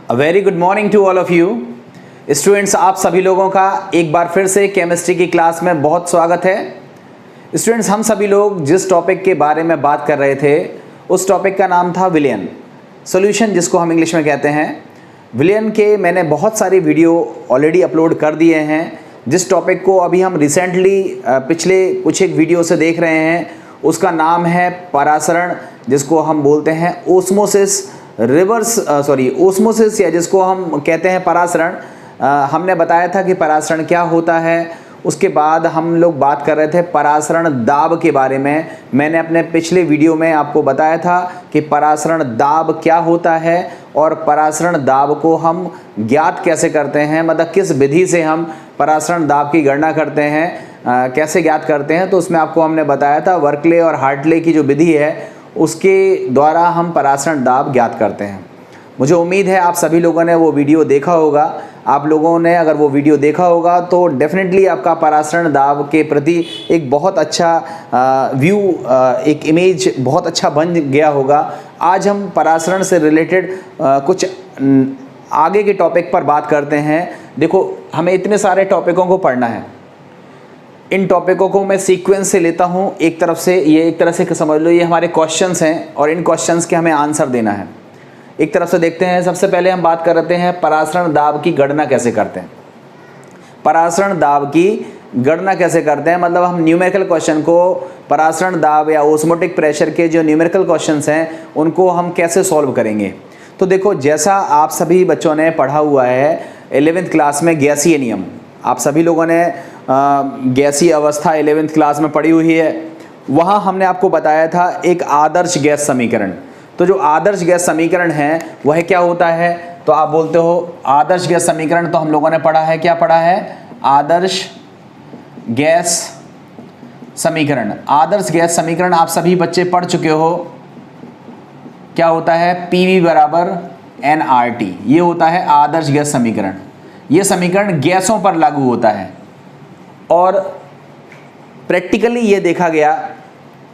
A very good morning to all of you students. आप सभी लोगों का एक बार फिर से केमिस्ट्री की क्लास में बहुत स्वागत है। स्टूडेंट्स, हम सभी लोग जिस टॉपिक के बारे में बात कर रहे थे उस टॉपिक का नाम था विलयन सॉल्यूशन, जिसको हम इंग्लिश में कहते हैं। विलयन के मैंने बहुत सारी वीडियो ऑलरेडी अपलोड कर दिए हैं। जिस टॉपिक को अभी हम रिसेंटली पिछले कुछ एक वीडियो से देख रहे हैं उसका नाम है परासरण, जिसको हम बोलते हैं ओस्मोसिस ओस्मोसिस, या जिसको हम कहते हैं परासरण। हमने बताया था कि परासरण क्या होता है। उसके बाद हम लोग बात कर रहे थे परासरण दाब के बारे में। मैंने अपने पिछले वीडियो में आपको बताया था कि परासरण दाब क्या होता है और परासरण दाब को हम ज्ञात कैसे करते हैं, मतलब किस विधि से हम परासरण दाब की गणना करते हैं, कैसे ज्ञात करते हैं। तो उसमें आपको हमने बताया था वर्कले और हार्टले की जो विधि है उसके द्वारा हम परासरण दाब ज्ञात करते हैं। मुझे उम्मीद है आप सभी लोगों ने वो वीडियो देखा होगा। आप लोगों ने अगर वो वीडियो देखा होगा तो डेफिनेटली आपका परासरण दाब के प्रति एक बहुत अच्छा व्यू, एक इमेज बहुत अच्छा बन गया होगा। आज हम परासरण से रिलेटेड कुछ आगे के टॉपिक पर बात करते हैं। देखो, हमें इतने सारे टॉपिकों को पढ़ना है। इन टॉपिकों को मैं सीक्वेंस से लेता हूँ। एक तरफ से ये, एक तरह से समझ लो ये हमारे क्वेश्चंस हैं और इन क्वेश्चंस के हमें आंसर देना है। एक तरफ से देखते हैं। सबसे पहले हम बात करते हैं परासरण दाब की गणना कैसे करते हैं। परासरण दाब की गणना कैसे करते हैं, मतलब हम न्यूमेरिकल क्वेश्चन को परासरण दाब या ओस्मोटिक प्रेशर के जो न्यूमेरिकल क्वेश्चंस हैं उनको हम कैसे सॉल्व करेंगे। तो देखो, जैसा आप सभी बच्चों ने पढ़ा हुआ है 11th क्लास में गैसीय नियम, आप सभी लोगों ने गैसीय अवस्था 11th क्लास में पढ़ी हुई है। वहाँ हमने आपको बताया था एक आदर्श गैस समीकरण। तो जो आदर्श गैस समीकरण है वह क्या होता है, तो आप बोलते हो आदर्श गैस समीकरण। तो हम लोगों ने पढ़ा है, क्या पढ़ा है, आदर्श गैस समीकरण। आदर्श गैस समीकरण आप सभी बच्चे पढ़ चुके हो। क्या होता है, PV बराबर nRT, ये होता है आदर्श गैस समीकरण। ये समीकरण गैसों पर लागू होता है और प्रैक्टिकली ये देखा गया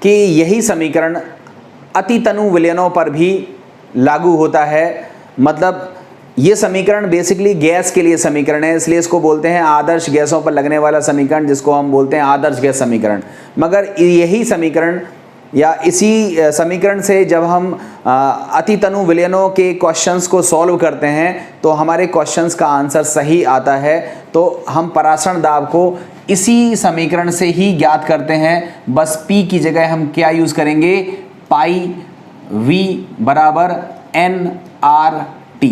कि यही समीकरण अतितनु विलयनों पर भी लागू होता है। मतलब ये समीकरण बेसिकली गैस के लिए समीकरण है, इसलिए इसको बोलते हैं आदर्श गैसों पर लगने वाला समीकरण, जिसको हम बोलते हैं आदर्श गैस समीकरण। मगर यही समीकरण या इसी समीकरण से जब हम अतितनु विलयनों के क्वेश्चंस को सॉल्व करते हैं तो हमारे क्वेश्चंस का आंसर सही आता है। तो हम परासरण दाब को इसी समीकरण से ही ज्ञात करते हैं। बस P की जगह हम क्या यूज़ करेंगे, पाई V बराबर nRT।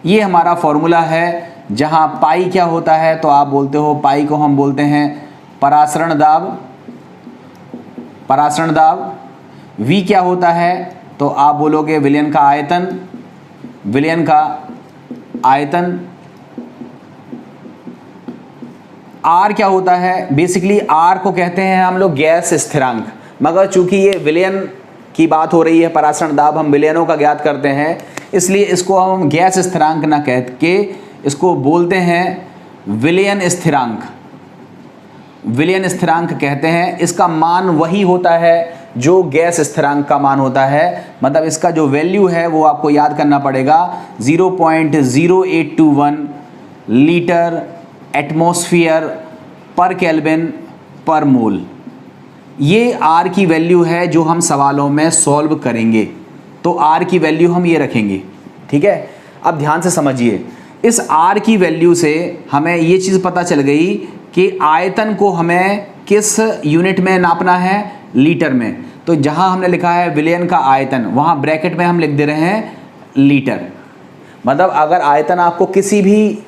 ये हमारा फॉर्मूला है, जहाँ पाई क्या होता है, तो आप बोलते हो पाई को हम बोलते हैं परासरण दाब। परासरण दाब V क्या होता है, तो आप बोलोगे विलयन का आयतन। विलयन का आयतन। R क्या होता है, बेसिकली R को कहते हैं हम लोग गैस स्थिरांक। मगर चूंकि ये विलयन की बात हो रही है, परासरण दाब हम विलयनों का ज्ञात करते हैं, इसलिए इसको हम गैस स्थिरांक ना कह के इसको बोलते हैं विलयन स्थिरांक। विलयन स्थिरांक कहते हैं। इसका मान वही होता है जो गैस स्थिरांक का मान होता है। मतलब इसका जो वैल्यू है वो आपको याद करना पड़ेगा, 0.0821 लीटर एटमॉस्फेयर पर केल्विन पर मोल। ये R की वैल्यू है जो हम सवालों में सॉल्व करेंगे। तो R की वैल्यू हम ये रखेंगे, ठीक है। अब ध्यान से समझिए, इस R की वैल्यू से हमें ये चीज़ पता चल गई कि आयतन को हमें किस यूनिट में नापना है, लीटर में। तो जहाँ हमने लिखा है विलयन का आयतन, वहाँ ब्रैकेट में हम लिख दे रहे हैं लीटर। मतलब अगर आयतन आपको किसी भी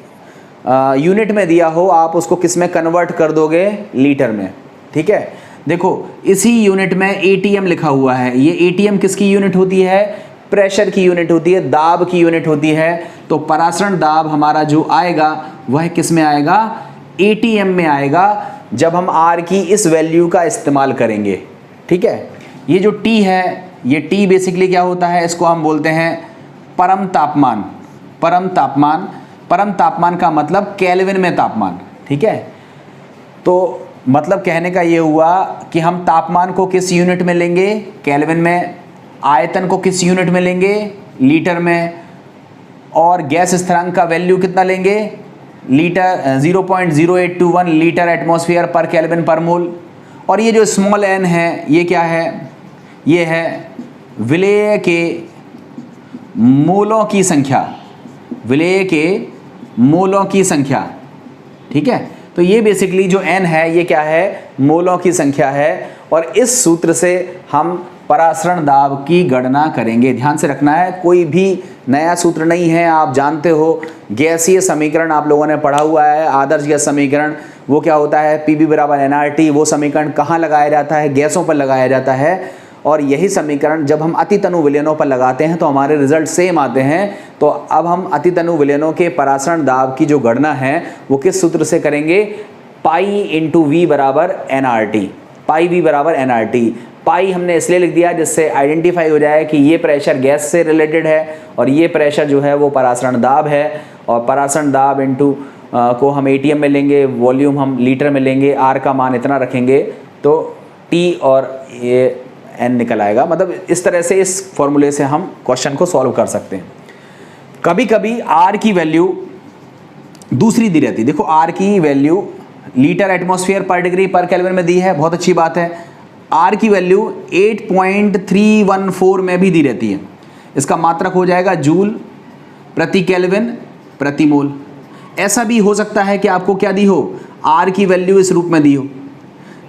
यूनिट में दिया हो, आप उसको किस में कन्वर्ट कर दोगे, लीटर में, ठीक है। देखो, इसी यूनिट में ATM लिखा हुआ है। ये ATM किसकी यूनिट होती है, प्रेशर की यूनिट होती है, दाब की यूनिट होती है। तो परासरण दाब हमारा जो आएगा वह किस में आएगा, ATM में आएगा, जब हम R की इस वैल्यू का इस्तेमाल करेंगे, ठीक है। ये जो T है, ये T बेसिकली क्या होता है, इसको हम बोलते हैं परम तापमान। परम तापमान, परम तापमान का मतलब केल्विन में तापमान, ठीक है। तो मतलब कहने का ये हुआ कि हम तापमान को किस यूनिट में लेंगे, केल्विन में। आयतन को किस यूनिट में लेंगे, लीटर में। और गैस स्थिरांक का वैल्यू कितना लेंगे, लीटर 0.0821 लीटर एटमॉस्फेयर पर केल्विन पर मोल। और ये जो स्मॉल n है ये क्या है, ये है विलेय के मोलों की संख्या, विलेय के मोलों की संख्या, ठीक है। तो ये बेसिकली जो n है ये क्या है, मोलों की संख्या है। और इस सूत्र से हम परासरण दाब की गणना करेंगे। ध्यान से रखना है, कोई भी नया सूत्र नहीं है, आप जानते हो गैसीय समीकरण आप लोगों ने पढ़ा हुआ है, आदर्श गैस समीकरण वो क्या होता है, PV बराबर nRT। वो समीकरण कहाँ लगाया जाता है, गैसों पर लगाया जाता है। और यही समीकरण जब हम अतितनु विलयनों पर लगाते हैं तो हमारे रिजल्ट सेम आते हैं। तो अब हम अतितनु विलयनों के परासरण दाब की जो गणना है वो किस सूत्र से करेंगे, पाई इंटू V बराबर nRT, पाई V बराबर nRT। पाई हमने इसलिए लिख दिया जिससे आइडेंटिफाई हो जाए कि ये प्रेशर गैस से रिलेटेड है और ये प्रेशर जो है वो परासरण दाब है। और परासरण दाब इंटू को हम ATM में लेंगे, वॉल्यूम हम लीटर में लेंगे, R का मान इतना रखेंगे तो T और ये N निकल आएगा। मतलब इस तरह से इस फॉर्मूले से हम क्वेश्चन को सॉल्व कर सकते हैं। कभी कभी R की वैल्यू दूसरी दी रहती है। देखो R की वैल्यू लीटर एटमॉस्फेयर पर डिग्री पर केल्विन में दी है, बहुत अच्छी बात है। R की वैल्यू 8.314 में भी दी रहती है। इसका मात्रक हो जाएगा जूल प्रति केल्विन प्रति मोल। ऐसा भी हो सकता है कि आपको क्या दी हो, R की वैल्यू इस रूप में दी हो।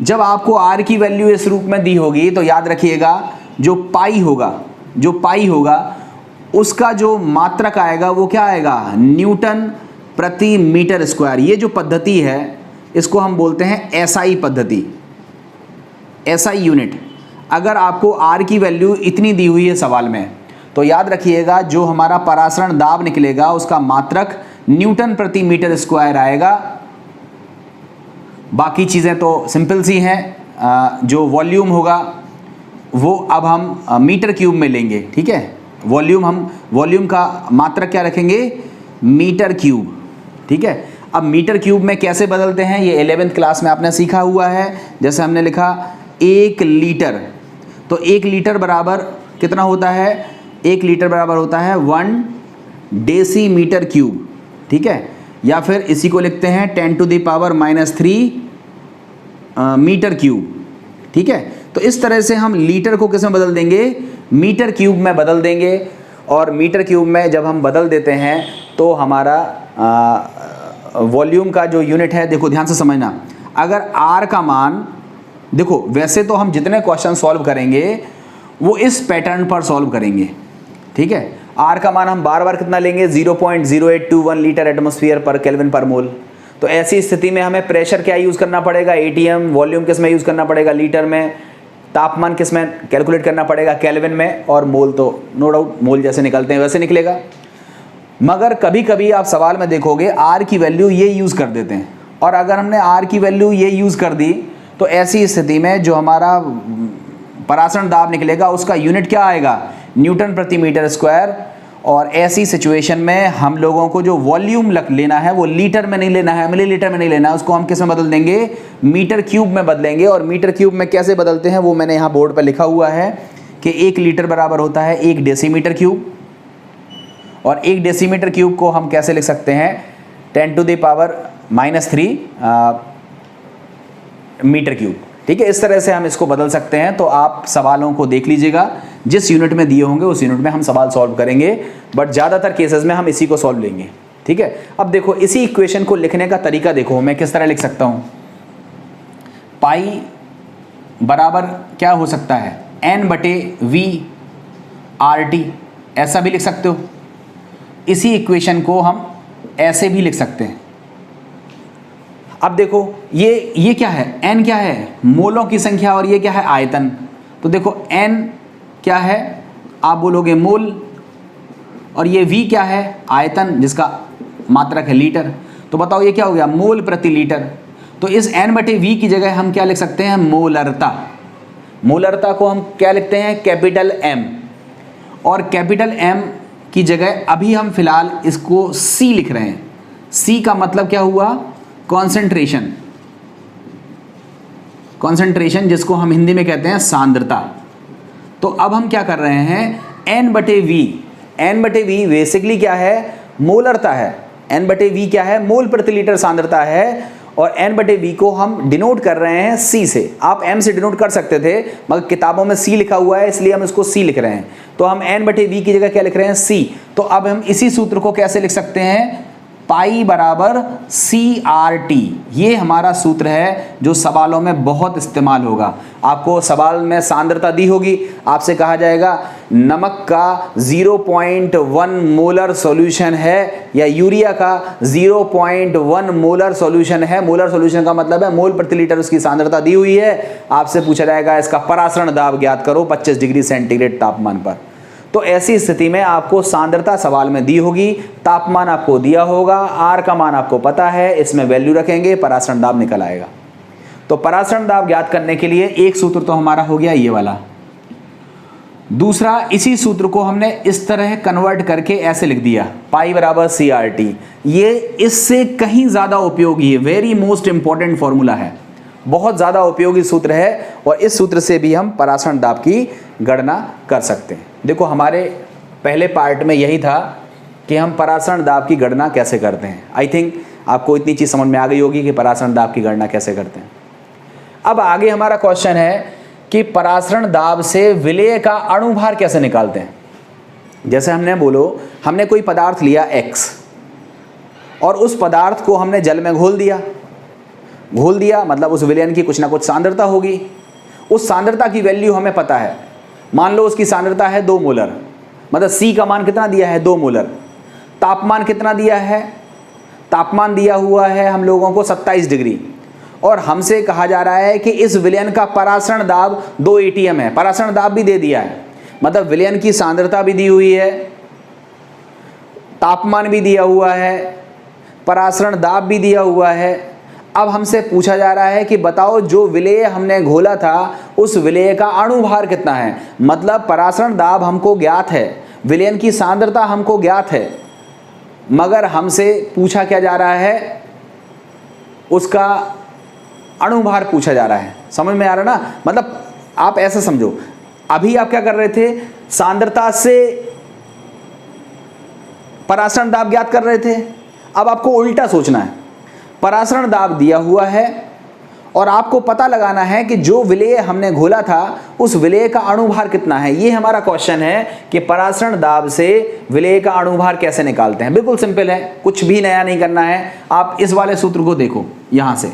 जब आपको R की वैल्यू इस रूप में दी होगी तो याद रखिएगा जो पाई होगा उसका जो मात्रक आएगा वो क्या आएगा, न्यूटन प्रति मीटर स्क्वायर। ये जो पद्धति है इसको हम बोलते हैं SI पद्धति, SI यूनिट। अगर आपको R की वैल्यू इतनी दी हुई है सवाल में तो याद रखिएगा जो हमारा परासरण दाब निकलेगा उसका मात्रक न्यूटन प्रति मीटर स्क्वायर आएगा। बाकी चीज़ें तो सिंपल सी हैं। जो वॉल्यूम होगा वो अब हम मीटर क्यूब में लेंगे, ठीक है। वॉल्यूम का मात्रक क्या रखेंगे, मीटर क्यूब, ठीक है। अब मीटर क्यूब में कैसे बदलते हैं ये 11th क्लास में आपने सीखा हुआ है। जैसे हमने लिखा 1 लीटर, तो 1 लीटर बराबर कितना होता है, 1 लीटर बराबर होता है 1 डेसीमीटर क्यूब, ठीक है। या फिर इसी को लिखते हैं 10⁻³ मीटर क्यूब, ठीक है। तो इस तरह से हम लीटर को किस में बदल देंगे, मीटर क्यूब में बदल देंगे। और मीटर क्यूब में जब हम बदल देते हैं तो हमारा वॉल्यूम का जो यूनिट है, देखो ध्यान से समझना, अगर R का मान, देखो वैसे तो हम जितने क्वेश्चन सॉल्व करेंगे वो इस पैटर्न पर सॉल्व करेंगे, ठीक है। R का मान हम बार बार कितना लेंगे, 0.0821 लीटर एटमॉस्फेयर पर केल्विन पर मोल। तो ऐसी स्थिति में हमें प्रेशर क्या यूज़ करना पड़ेगा, ATM। वॉल्यूम किस में यूज़ करना पड़ेगा, लीटर में। तापमान किस में कैलकुलेट करना पड़ेगा, केल्विन में। और मोल तो नो डाउट मोल जैसे निकलते हैं वैसे निकलेगा। मगर कभी कभी आप सवाल में देखोगे R की वैल्यू ये यूज़ कर देते हैं। और अगर हमने R की वैल्यू ये यूज़ कर दी तो ऐसी स्थिति में जो हमारा परासरण दाब निकलेगा उसका यूनिट क्या आएगा, न्यूटन प्रति मीटर स्क्वायर। और ऐसी सिचुएशन में हम लोगों को जो वॉल्यूम लेना है वो लीटर में नहीं लेना है, मिलीलीटर में नहीं लेना है, उसको हम किस में बदल देंगे, मीटर क्यूब में बदलेंगे। और मीटर क्यूब में कैसे बदलते हैं वो मैंने यहाँ बोर्ड पर लिखा हुआ है कि 1 लीटर बराबर होता है 1 डेसीमीटर क्यूब। और 1 डेसीमीटर क्यूब को हम कैसे लिख सकते हैं, 10⁻³ मीटर क्यूब, ठीक है। इस तरह से हम इसको बदल सकते हैं। तो आप सवालों को देख लीजिएगा, जिस यूनिट में दिए होंगे उस यूनिट में हम सवाल सॉल्व करेंगे। बट ज़्यादातर केसेस में हम इसी को सॉल्व लेंगे, ठीक है। अब देखो इसी इक्वेशन को लिखने का तरीका देखो, मैं किस तरह लिख सकता हूँ। पाई बराबर क्या हो सकता है, N/V/RT, ऐसा भी लिख सकते हो। इसी इक्वेशन को हम ऐसे भी लिख सकते हैं। अब देखो ये क्या है, N क्या है, मोलों की संख्या, और ये क्या है, आयतन। तो देखो N क्या है, आप बोलोगे मोल, और ये V क्या है, आयतन जिसका मात्रक है लीटर। तो बताओ ये क्या हो गया, मोल प्रति लीटर। तो इस N/V की जगह हम क्या लिख सकते हैं, मोलरता। मोलरता को हम क्या लिखते हैं, कैपिटल M। और कैपिटल M की जगह अभी हम फिलहाल इसको C लिख रहे हैं। C का मतलब क्या हुआ, कॉन्सेंट्रेशन, जिसको हम हिंदी में कहते हैं सांद्रता। तो अब हम क्या कर रहे हैं, N/V N/V बेसिकली क्या है, मोलरता है। N/V क्या है, मोल प्रति लीटर सांद्रता है, और N/V को हम डिनोट कर रहे हैं C से। आप M से डिनोट कर सकते थे, मगर किताबों में C लिखा हुआ है इसलिए हम इसको C लिख रहे हैं। तो हम N/V की जगह क्या लिख रहे हैं, C। तो अब हम इसी सूत्र को कैसे लिख सकते हैं, पाई बराबर CRT। ये हमारा सूत्र है जो सवालों में बहुत इस्तेमाल होगा। आपको सवाल में सांद्रता दी होगी, आपसे कहा जाएगा नमक का 0.1 मोलर सॉल्यूशन है या यूरिया का 0.1 मोलर सॉल्यूशन है। मोलर सॉल्यूशन का मतलब है मोल प्रति लीटर उसकी सांद्रता दी हुई है। आपसे पूछा जाएगा इसका परासरण दाब ज्ञात करो 25 डिग्री सेंटीग्रेड तापमान पर। तो ऐसी स्थिति में आपको सांद्रता सवाल में दी होगी, तापमान आपको दिया होगा, आर का मान आपको पता है, इसमें वैल्यू रखेंगे, परासरण दाब निकल आएगा। तो परासरण दाब ज्ञात करने के लिए एक सूत्र तो हमारा हो गया ये वाला। दूसरा, इसी सूत्र को हमने इस तरह कन्वर्ट करके ऐसे लिख दिया, पाई बराबर CRT। ये इससे कहीं ज़्यादा उपयोगी है, वेरी मोस्ट इंपॉर्टेंट फॉर्मूला है, बहुत ज़्यादा उपयोगी सूत्र है, और इस सूत्र से भी हम परासरण दाब की गणना कर सकते हैं। देखो, हमारे पहले पार्ट में यही था कि हम परासरण दाब की गणना कैसे करते हैं। आई थिंक आपको इतनी चीज़ समझ में आ गई होगी कि परासरण दाब की गणना कैसे करते हैं। अब आगे हमारा क्वेश्चन है कि परासरण दाब से विलेय का अणुभार कैसे निकालते हैं। जैसे हमने कोई पदार्थ लिया X, और उस पदार्थ को हमने जल में घोल दिया मतलब उस विलयन की कुछ ना कुछ सांद्रता होगी। उस सांद्रता की वैल्यू हमें पता है, मान लो उसकी सांद्रता है 2 मोलर, मतलब C का मान कितना दिया है, 2 मोलर। तापमान कितना दिया है, तापमान दिया हुआ है हम लोगों को 27 डिग्री, और हमसे कहा जा रहा है कि इस विलयन का परासरण दाब 2 ATM है। परासरण दाब भी दे दिया है, मतलब विलयन की सांद्रता भी दी हुई है, तापमान भी दिया हुआ है, परासरण दाब भी दिया हुआ है। अब हमसे पूछा जा रहा है कि बताओ जो विलेय हमने घोला था उस विलेय का अणुभार कितना है। मतलब परासरण दाब हमको ज्ञात है, विलयन की सांद्रता हमको ज्ञात है, मगर हमसे पूछा क्या जा रहा है, उसका अणुभार पूछा जा रहा है। समझ में आ रहा ना, मतलब आप ऐसा समझो, अभी आप क्या कर रहे थे, सांद्रता से परासरण दाब ज्ञात कर रहे थे। अब आपको उल्टा सोचना है, परासरण दाब दिया हुआ है और आपको पता लगाना है कि जो विलेय हमने घोला था उस विलेय का अणुभार कितना है। ये हमारा क्वेश्चन है कि परासरण दाब से विलेय का अणुभार कैसे निकालते हैं। बिल्कुल सिंपल है, कुछ भी नया नहीं करना है। आप इस वाले सूत्र को देखो, यहाँ से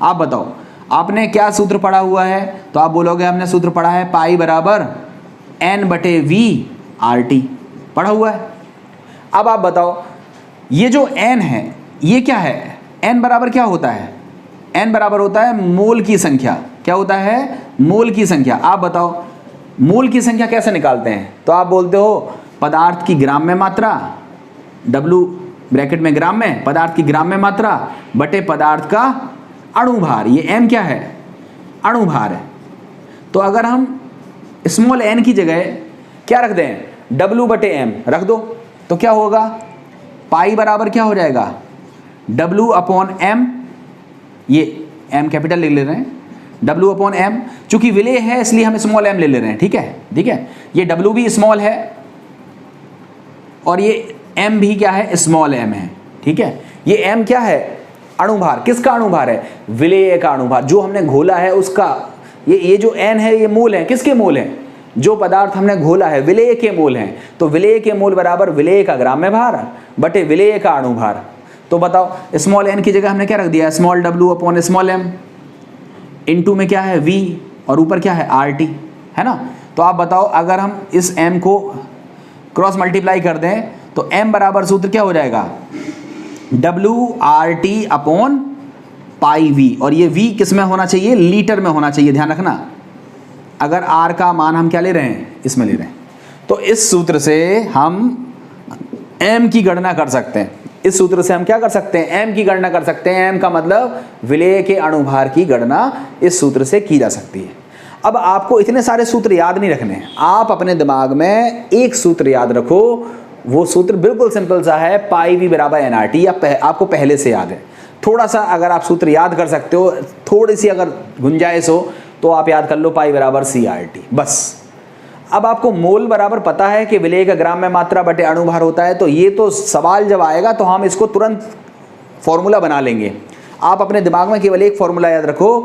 आप बताओ आपने क्या सूत्र पढ़ा हुआ है, तो आप बोलोगे हमने सूत्र पढ़ा है पाई बराबर N/V/RT पढ़ा हुआ है। अब आप बताओ ये जो N है ये क्या है, N बराबर क्या होता है, N बराबर होता है मोल की संख्या। क्या होता है, मोल की संख्या। आप बताओ मोल की संख्या कैसे निकालते हैं, तो आप बोलते हो पदार्थ की ग्राम में मात्रा, W ब्रैकेट में ग्राम में, पदार्थ की ग्राम में मात्रा बटे पदार्थ का अणुभार। ये M क्या है, अणुभार है। तो अगर हम स्मॉल n की जगह क्या रख दें, W/M रख दो, तो क्या होगा, पाई बराबर क्या हो जाएगा, W/M, ये M कैपिटल ले ले रहे हैं, W/M। चूंकि विलेय है इसलिए हम स्मॉल m ले ले रहे हैं, ठीक है, ठीक है। ये W भी स्मॉल है और ये M भी क्या है, स्मॉल m है, ठीक है। ये M क्या है, अणुभार। किसका अणुभार है, विलेय का अणुभार, जो हमने घोला है उसका। ये जो N है ये मोल है, किसके मोल हैं, जो पदार्थ हमने घोला है विलेय के मोल हैं। तो विलेय के मोल बराबर विलेय का ग्राम में भार बटे विलेय का अणुभार। तो बताओ स्मॉल n की जगह हमने क्या रख दिया, स्मॉल W/m, इनटू में क्या है V और ऊपर क्या है RT, है ना। तो आप बताओ अगर हम इस m को क्रॉस मल्टीप्लाई कर दें तो m बराबर सूत्र क्या हो जाएगा, WRT/πV, और ये V किस में होना चाहिए, लीटर में होना चाहिए, ध्यान रखना। अगर R का मान हम क्या ले रहे हैं, इसमें ले रहे हैं, तो इस सूत्र से हम m की गणना कर सकते हैं। इस सूत्र से हम क्या कर सकते हैं, m की गणना कर सकते हैं। m का मतलब विलेय के अणुभार की गणना इस सूत्र से की जा सकती है। अब आपको इतने सारे सूत्र याद नहीं रखने हैं, आप अपने दिमाग में एक सूत्र याद रखो। वो सूत्र बिल्कुल सिंपल सा है, पाई V बराबर NRT, या आपको पहले से याद है। थोड़ा सा अगर आप सूत्र याद कर सकते हो, थोड़ी सी अगर गुंजाइश हो तो आप याद कर लो पाई बराबर CRT, बस। अब आपको मोल बराबर पता है कि विलेय का ग्राम में मात्रा बटे अणुभार होता है, तो ये तो सवाल जब आएगा तो हम इसको तुरंत फॉर्मूला बना लेंगे। आप अपने दिमाग में केवल एक फॉर्मूला याद रखो,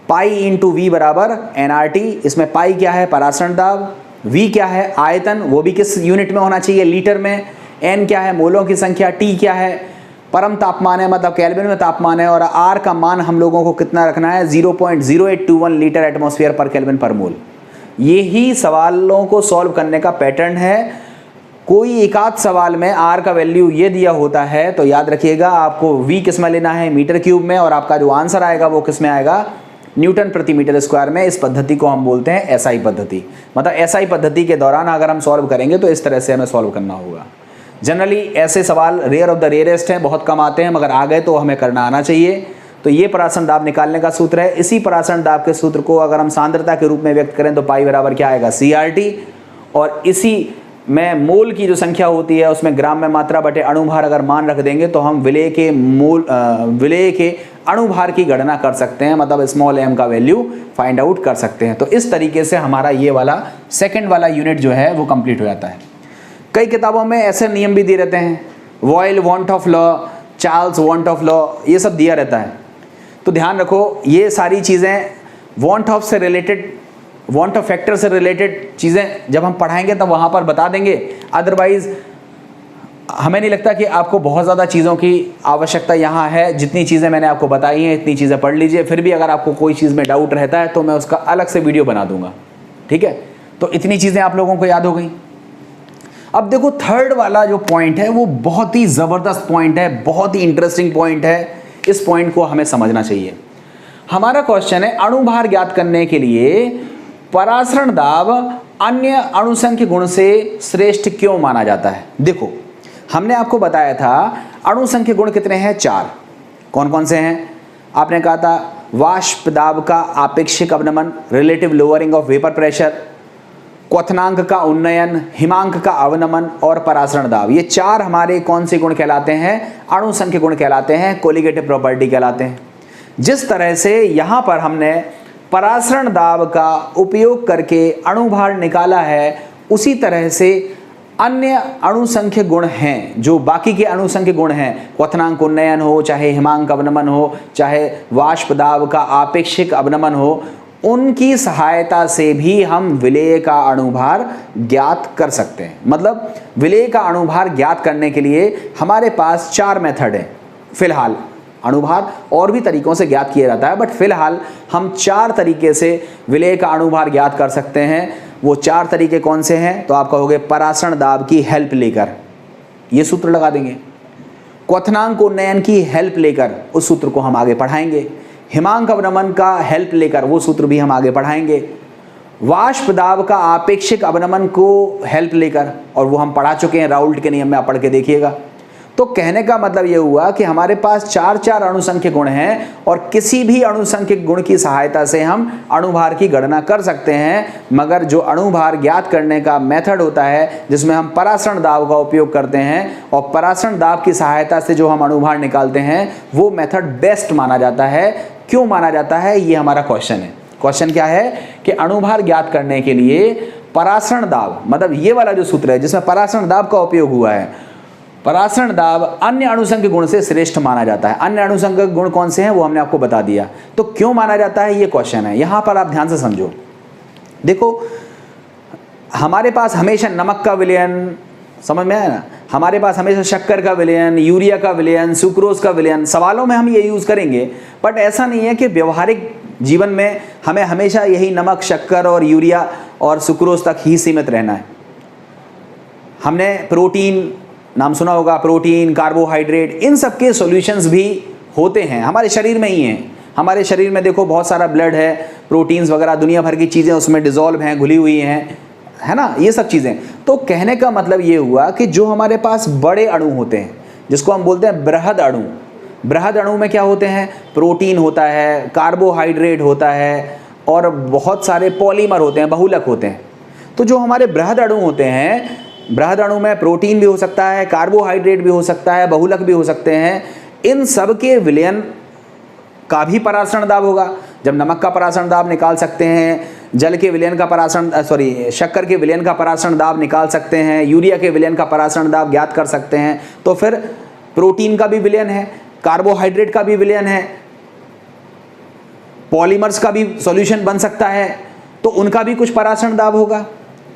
पाई इंटू वी बराबर एनआरटी। इसमें पाई क्या है? परासरण दाब। वी क्या है? आयतन, वो भी किस यूनिट में होना चाहिए? लीटर में। एन क्या है? मोलों की संख्या। टी क्या है? परम तापमान है, मतलब केल्विन में तापमान है। और आर का मान हम लोगों को कितना रखना है? 0.0821 लीटर एटमॉस्फेयर पर केल्विन पर मोल। यही सवालों को सॉल्व करने का पैटर्न है। कोई एक आध सवाल में आर का वैल्यू ये दिया होता है तो याद रखिएगा आपको वी किस में लेना है? मीटर क्यूब में। और आपका जो आंसर आएगा वो किस में आएगा? न्यूटन प्रति मीटर स्क्वायर में। इस पद्धति को हम बोलते हैं एसआई पद्धति। मतलब एसआई पद्धति के दौरान अगर हम सॉल्व करेंगे तो इस तरह से हमें सॉल्व करना होगा। जनरली ऐसे सवाल रेयर ऑफ द रेयरेस्ट हैं, बहुत कम आते हैं, मगर आ गए तो हमें करना आना चाहिए। तो ये परासरण दाब निकालने का सूत्र है। इसी परासरण दाब के सूत्र को अगर हम सांद्रता के रूप में व्यक्त करें तो पाई बराबर क्या आएगा? CRT। और इसी में मोल की जो संख्या होती है उसमें ग्राम में मात्रा बटे अणुभार अगर मान रख देंगे तो हम विलेय के अणुभार की गणना कर सकते हैं, मतलब स्मॉल m का वैल्यू फाइंड आउट कर सकते हैं। तो इस तरीके से हमारा ये वाला सेकंड वाला यूनिट जो है वो कंप्लीट हो जाता है। कई किताबों में ऐसे नियम भी दिए रहते हैं, vial want of law, Charles want of law, ये सब दिया रहता है। तो ध्यान रखो ये सारी चीज़ें वॉन्ट ऑफ से रिलेटेड, वॉन्ट ऑफ फैक्टर से रिलेटेड चीज़ें जब हम पढ़ाएंगे तब वहाँ पर बता देंगे। अदरवाइज हमें नहीं लगता कि आपको बहुत ज़्यादा चीज़ों की आवश्यकता यहाँ है। जितनी चीज़ें मैंने आपको बताई हैं इतनी चीज़ें पढ़ लीजिए। फिर भी अगर आपको कोई चीज़ में डाउट रहता है तो मैं उसका अलग से वीडियो बना दूंगा, ठीक है। तो इतनी चीज़ें आप लोगों को याद हो गई। अब देखो थर्ड वाला जो पॉइंट है वो बहुत ही ज़बरदस्त पॉइंट है, बहुत ही इंटरेस्टिंग पॉइंट है। इस पॉइंट को हमें समझना चाहिए। हमारा क्वेश्चन है अणुभार ज्ञात करने के लिए परासरण दाब अन्य अणुसंख्य गुण से श्रेष्ठ क्यों माना जाता है। देखो हमने आपको बताया था अणुसंख्य गुण कितने हैं? 4। कौन कौन से हैं? आपने कहा था वाष्प दाब का आपेक्षिक अवनमन, relative lowering of vapour pressure, क्वथनांक का उन्नयन, हिमांक का अवनमन और परासरण दाब। ये 4 हमारे कौन से गुण कहलाते हैं? अणुसंख्य गुण कहलाते हैं, कोलिगेटिव प्रॉपर्टी कहलाते हैं। जिस तरह से यहाँ पर हमने परासरण दाब का उपयोग करके अणुभार निकाला है, उसी तरह से अन्य अणुसंख्य गुण हैं, जो बाकी के अणुसंख्य गुण हैं, क्वथनांक उन्नयन हो, चाहे हिमांक अवनमन हो, चाहे वाष्प दाब का आपेक्षिक अवनमन हो, उनकी सहायता से भी हम विलेय का अणुभार ज्ञात कर सकते हैं। मतलब विलेय का अणुभार ज्ञात करने के लिए हमारे पास 4 मेथड हैं। फिलहाल अणुभार और भी तरीकों से ज्ञात किया जाता है, बट फिलहाल हम 4 तरीके से विलेय का अणुभार ज्ञात कर सकते हैं। वो 4 तरीके कौन से हैं? तो आप कहोगे परासरण दाब की हेल्प लेकर, ये सूत्र लगा देंगे। क्वथनांक उन्नयन की हेल्प लेकर, उस सूत्र को हम आगे पढ़ाएंगे। हिमांक अवनमन का हेल्प लेकर, वो सूत्र भी हम आगे पढ़ाएंगे। वाष्प दाब का आपेक्षिक अवनमन को हेल्प लेकर, और वो हम पढ़ा चुके हैं, राउल्ट के नियम में आप पढ़ के देखिएगा। तो कहने का मतलब ये हुआ कि हमारे पास 4 अणुसंख्य गुण हैं और किसी भी अणुसंख्य गुण की सहायता से हम अणुभार की गणना कर सकते हैं। मगर जो अणुभार ज्ञात करने का मेथड होता है जिसमें हम परासरण दाब का उपयोग करते हैं और परासरण दाब की सहायता से जो हम अणुभार निकालते हैं, वो मेथड बेस्ट माना जाता है। क्यों माना जाता है, ये हमारा क्वेश्चन है। क्वेश्चन क्या है कि अणुभार ज्ञात करने के लिए परासरण दाब, मतलब ये वाला जो सूत्र है जिसमें परासरण दाब का उपयोग हुआ है, परासरण दाब अन्य अणुसंख्य गुण से श्रेष्ठ माना जाता है। अन्य अणुसंख्य गुण कौन से हैं वो हमने आपको बता दिया। तो क्यों माना जाता है, ये क्वेश्चन है। यहां पर आप ध्यान से समझो। देखो हमारे पास हमेशा नमक का विलयन, समझ में आया ना, हमारे पास हमेशा शक्कर का विलयन, यूरिया का विलयन, सुक्रोज का विलयन, सवालों में हम ये यूज करेंगे। बट ऐसा नहीं है कि व्यवहारिक जीवन में हमें हमेशा यही नमक, शक्कर और यूरिया और सुक्रोज तक ही सीमित रहना है। हमने प्रोटीन नाम सुना होगा, प्रोटीन, कार्बोहाइड्रेट, इन सब के सॉल्यूशंस भी होते हैं, हमारे शरीर में ही हैं। हमारे शरीर में देखो बहुत सारा ब्लड है, प्रोटीन्स वगैरह दुनिया भर की चीज़ें उसमें डिजॉल्व हैं, घुली हुई हैं, है ना, ये सब चीज़ें। तो कहने का मतलब ये हुआ कि जो हमारे पास बड़े अणु होते हैं, जिसको हम बोलते हैं बृहद अणु, बृहद अणु में क्या होते हैं? प्रोटीन होता है, कार्बोहाइड्रेट होता है और बहुत सारे पॉलीमर होते हैं, बहुलक होते हैं। तो जो हमारे बृहद अणु होते हैं, बृहद अणु में प्रोटीन भी हो सकता है, कार्बोहाइड्रेट भी हो सकता है, बहुलक भी हो सकते हैं। इन सब के विलयन का भी परासरण दाब होगा। जब नमक का परासरण दाब निकाल सकते हैं, जल के विलयन का परासरण शक्कर के विलयन का परासरण दाब निकाल सकते हैं, यूरिया के विलयन का परासरण दाब ज्ञात कर सकते हैं, तो फिर प्रोटीन का भी विलयन है, कार्बोहाइड्रेट का भी विलयन है, पॉलीमर्स का भी सॉल्यूशन बन सकता है, तो उनका भी कुछ परासरण दाब होगा,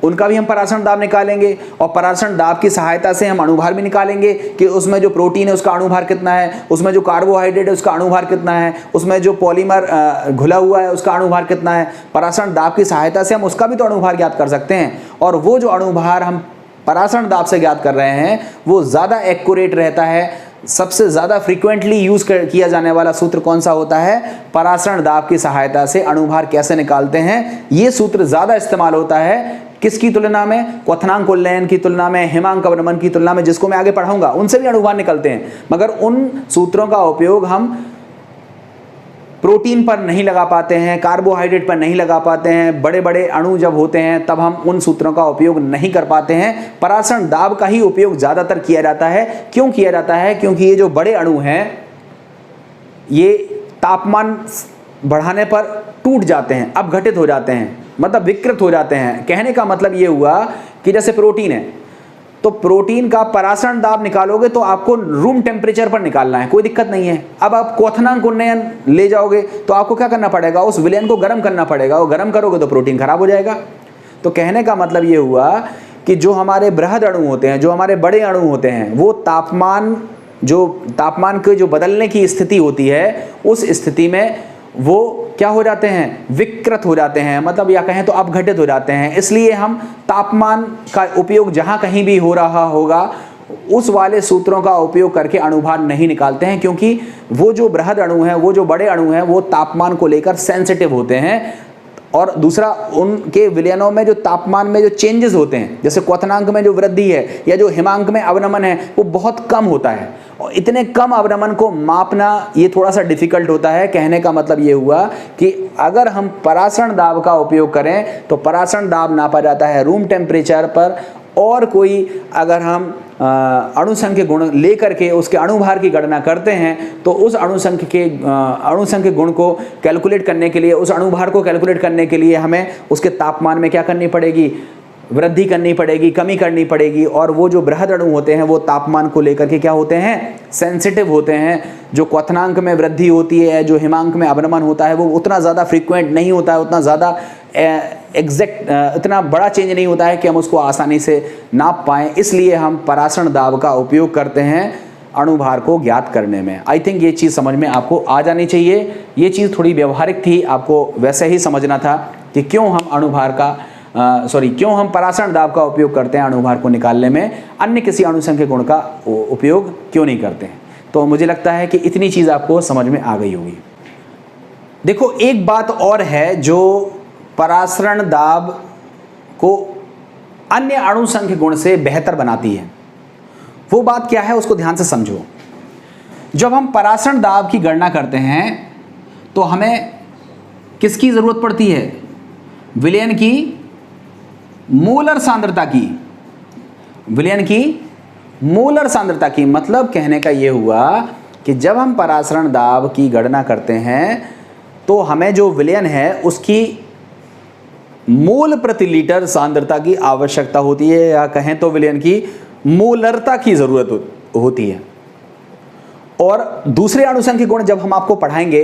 उनका भी हम परासरण दाब निकालेंगे। और परासरण दाब की सहायता से हम अणुभार भी निकालेंगे कि उसमें जो प्रोटीन है उसका अणुभार कितना है, उसमें जो कार्बोहाइड्रेट है उसका अणुभार कितना है, उसमें जो पॉलीमर घुला हुआ है उसका अणुभार कितना है। परासरण दाब की सहायता से हम उसका भी तो अणुभार ज्ञात कर सकते हैं। और वो जो अणुभार हम परासरण दाब से ज्ञात कर रहे हैं वो ज़्यादा एक्यूरेट रहता है। सबसे ज़्यादा फ्रीक्वेंटली यूज़ किया जाने वाला सूत्र कौन सा होता है? परासरण दाब की सहायता से अणुभार कैसे निकालते हैं, ये सूत्र ज़्यादा इस्तेमाल होता है। किसकी तुलना में? क्वथनांक उन्नयन की तुलना में, हिमांक अवनमन की तुलना में, जिसको मैं आगे पढ़ाऊंगा, उनसे भी अणुभार निकलते हैं। मगर उन सूत्रों का उपयोग हम प्रोटीन पर नहीं लगा पाते हैं, कार्बोहाइड्रेट पर नहीं लगा पाते हैं। बड़े बड़े अणु जब होते हैं तब हम उन सूत्रों का उपयोग नहीं कर पाते हैं। परासरण दाब का ही उपयोग ज़्यादातर किया जाता है। क्यों किया जाता है? क्योंकि ये जो बड़े अणु हैं ये तापमान बढ़ाने पर टूट जाते हैं, अपघटित हो जाते हैं, मतलब विकृत हो जाते हैं। कहने का मतलब ये हुआ कि जैसे प्रोटीन है तो प्रोटीन का परासरण दाब निकालोगे तो आपको रूम टेम्परेचर पर निकालना है, कोई दिक्कत नहीं है। अब आप क्वथनांक उन्नयन ले जाओगे तो आपको क्या करना पड़ेगा? उस विलयन को गर्म करना पड़ेगा, और गर्म करोगे तो प्रोटीन खराब हो जाएगा। तो कहने का मतलब ये हुआ कि जो हमारे बृहद अणु होते हैं, जो हमारे बड़े अणु होते हैं, वो तापमान के जो बदलने की स्थिति होती है उस स्थिति में वो क्या हो जाते हैं? विकृत हो जाते हैं, मतलब या कहें तो अपघटित हो जाते हैं। इसलिए हम तापमान का उपयोग जहां कहीं भी हो रहा होगा उस वाले सूत्रों का उपयोग करके अणुभार नहीं निकालते हैं, क्योंकि वो जो बृहद अणु हैं, वो जो बड़े अणु हैं, वो तापमान को लेकर सेंसिटिव होते हैं। और दूसरा, उनके विलयनों में जो तापमान में जो चेंजेस होते हैं, जैसे क्वथनांक में जो वृद्धि है या जो हिमांक में अवनमन है, वो बहुत कम होता है। और इतने कम अवनमन को मापना ये थोड़ा सा डिफिकल्ट होता है। कहने का मतलब ये हुआ कि अगर हम परासरण दाब का उपयोग करें तो परासरण दाब नापा जाता है रूम टेम्परेचर पर, और कोई अगर हम अणुसंख्य गुण लेकर के उसके अणुभार की गणना करते हैं तो उस अणुसंख्य गुण को कैलकुलेट करने के लिए, उस अणुभार को कैलकुलेट करने के लिए हमें उसके तापमान में क्या करनी पड़ेगी? वृद्धि करनी पड़ेगी, कमी करनी पड़ेगी। और वो जो बृहद अणु होते हैं वो तापमान को लेकर के क्या होते हैं? सेंसिटिव होते हैं। जो क्वथनांक में वृद्धि होती है, जो हिमांक में अवनमन होता है, वो उतना ज़्यादा फ्रीक्वेंट नहीं होता है, उतना ज़्यादा इतना बड़ा चेंज नहीं होता है कि हम उसको आसानी से नाप पाएँ। इसलिए हम परासरण दाब का उपयोग करते हैं अणुभार को ज्ञात करने में। आई थिंक ये चीज़ समझ में आपको आ जानी चाहिए। ये चीज़ थोड़ी व्यवहारिक थी, आपको वैसे ही समझना था कि क्यों हम परासरण दाब का उपयोग करते हैं अणुभार को निकालने में, अन्य किसी अणुसंख्य गुण का उपयोग क्यों नहीं करते हैं। तो मुझे लगता है कि इतनी चीज़ आपको समझ में आ गई होगी। देखो, एक बात और है जो परासरण दाब को अन्य अणुसंख्य गुण से बेहतर बनाती है। वो बात क्या है, उसको ध्यान से समझो। जब हम परासरण दाब की गणना करते हैं तो हमें किसकी ज़रूरत पड़ती है? विलयन की मोलर सांद्रता की। विलयन की मोलर सांद्रता की मतलब कहने का ये हुआ कि जब हम परासरण दाब की गणना करते हैं तो हमें जो विलयन है उसकी मोल प्रति लीटर सांद्रता की आवश्यकता होती है, या कहें तो विलयन की मोलरता की ज़रूरत होती है। और दूसरे अणुसंख्य गुण जब हम आपको पढ़ाएंगे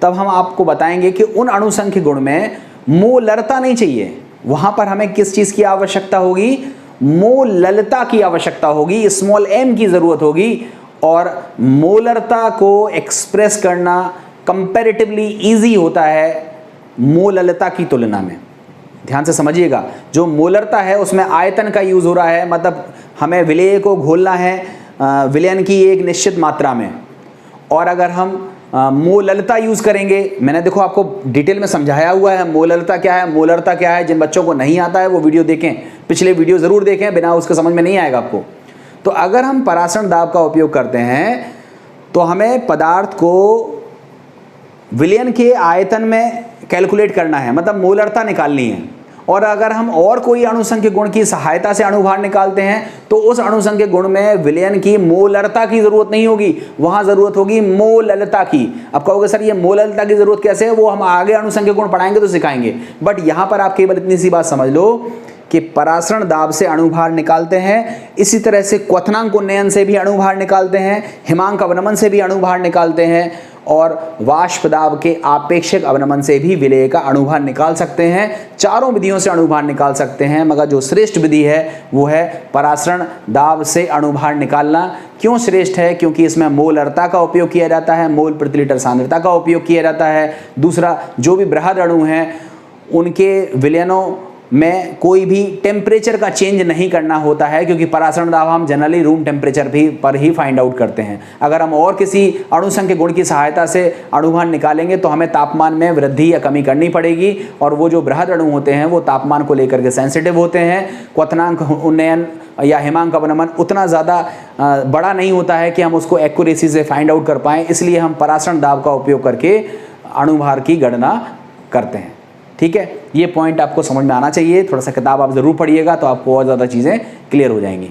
तब हम आपको बताएंगे कि उन अणुसंख्य गुण में मोलरता नहीं चाहिए, वहां पर हमें किस चीज़ की आवश्यकता होगी? मोललता की आवश्यकता होगी, स्मॉल m की ज़रूरत होगी। और मोलरता को एक्सप्रेस करना कंपैरेटिवली इजी होता है मोललता की तुलना में। ध्यान से समझिएगा, जो मोलरता है उसमें आयतन का यूज़ हो रहा है, मतलब हमें विलेय को घोलना है विलयन की एक निश्चित मात्रा में। और अगर हम मोललता यूज़ करेंगे, मैंने देखो आपको डिटेल में समझाया हुआ है मोललता क्या है, मोलरता क्या है। जिन बच्चों को नहीं आता है वो वीडियो देखें, पिछले वीडियो ज़रूर देखें, बिना उसके समझ में नहीं आएगा आपको। तो अगर हम परासरण दाब का उपयोग करते हैं तो हमें पदार्थ को विलयन के आयतन में कैलकुलेट करना है, मतलब मोलरता निकालनी है। और अगर हम और कोई अणुसंख्यक गुण की सहायता से अणुभार निकालते हैं तो उस अणुसंख्यक गुण में विलयन की मोलरता की जरूरत नहीं होगी, वहां जरूरत होगी मोललता की। अब कहोगे सर ये मोललता की जरूरत कैसे है, वो हम आगे अणुसंख्यक गुण पढ़ाएंगे तो सिखाएंगे, बट यहां पर आप केवल इतनी सी बात समझ लो कि परासरण दाब से अणुभार निकालते हैं, इसी तरह से क्वथनांक उन्नयन से भी अणुभार निकालते हैं, हिमांक अवनमन से भी अणुभार निकालते हैं, और वाष्प दाब के आपेक्षिक अवनमन से भी विलेय का अणुभार निकाल सकते हैं। चारों विधियों से अणुभार निकाल सकते हैं, मगर जो श्रेष्ठ विधि है वो है परासरण दाब से अणुभार निकालना। क्यों श्रेष्ठ है? क्योंकि इसमें मोलरता का उपयोग किया जाता है, मोल प्रति लीटर सांद्रता का उपयोग किया जाता है। दूसरा, जो भी बृहद अणु हैं उनके विलयनों में कोई भी टेम्परेचर का चेंज नहीं करना होता है, क्योंकि परासरण दाब हम जनरली रूम टेम्परेचर भी पर ही फाइंड आउट करते हैं। अगर हम और किसी अणुसंख्यक गुण की सहायता से अणुभार निकालेंगे तो हमें तापमान में वृद्धि या कमी करनी पड़ेगी, और वो जो बृहद अणु होते हैं वो तापमान को लेकर के सेंसिटिव होते हैं। क्वथनांक उन्नयन या हिमांक अवनमन उतना ज़्यादा बड़ा नहीं होता है कि हम उसको एक्यूरेसी से फाइंड आउट कर पाएँ, इसलिए हम परासरण दाब का उपयोग करके अणुभार की गणना करते हैं। ठीक है, ये पॉइंट आपको समझ में आना चाहिए। थोड़ा सा किताब आप ज़रूर पढ़िएगा तो आपको और ज़्यादा चीज़ें क्लियर हो जाएंगी।